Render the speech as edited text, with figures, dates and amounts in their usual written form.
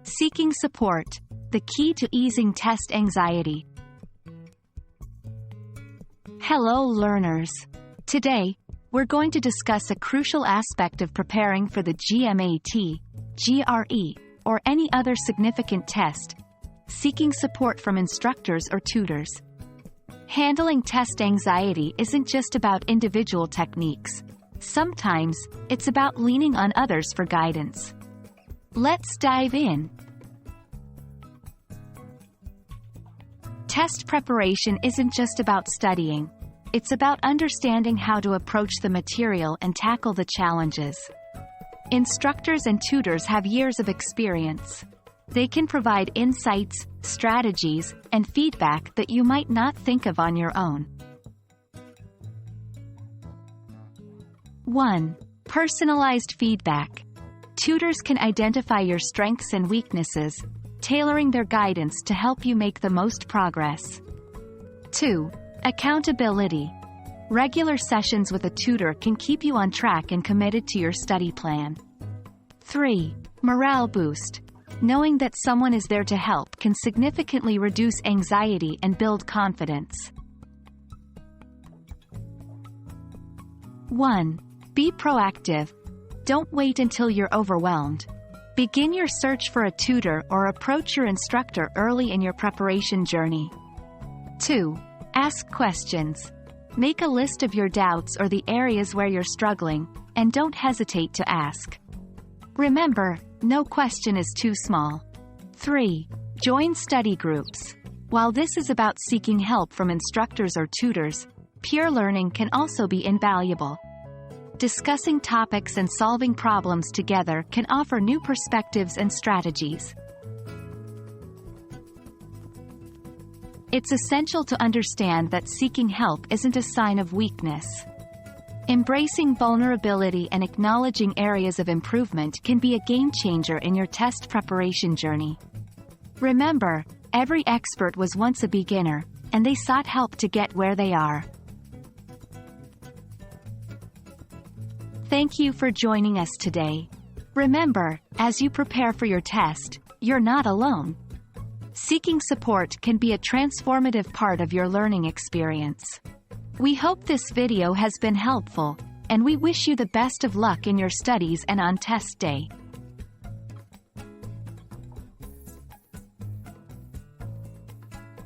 Seeking support, the key to easing test anxiety. Hello learners. Today, we're going to discuss a crucial aspect of preparing for the GMAT, GRE, or any other significant test: seeking support from instructors or tutors. Handling test anxiety isn't just about individual techniques. Sometimes, it's about leaning on others for guidance. Let's dive in. Test preparation isn't just about studying. It's about understanding how to approach the material and tackle the challenges. Instructors and tutors have years of experience. They can provide insights, strategies, and feedback that you might not think of on your own. 1. Personalized feedback. Tutors can identify your strengths and weaknesses, tailoring their guidance to help you make the most progress. 2. Accountability. Regular sessions with a tutor can keep you on track and committed to your study plan. 3. Morale boost. Knowing that someone is there to help can significantly reduce anxiety and build confidence. 1. Be proactive. Don't wait until you're overwhelmed. Begin your search for a tutor or approach your instructor early in your preparation journey. 2. Ask questions. Make a list of your doubts or the areas where you're struggling, and don't hesitate to ask. Remember, no question is too small. 3. Join study groups. While this is about seeking help from instructors or tutors, peer learning can also be invaluable. Discussing topics and solving problems together can offer new perspectives and strategies. It's essential to understand that seeking help isn't a sign of weakness. Embracing vulnerability and acknowledging areas of improvement can be a game changer in your test preparation journey. Remember, every expert was once a beginner, and they sought help to get where they are. Thank you for joining us today. Remember, as you prepare for your test, you're not alone. Seeking support can be a transformative part of your learning experience. We hope this video has been helpful, and we wish you the best of luck in your studies and on test day.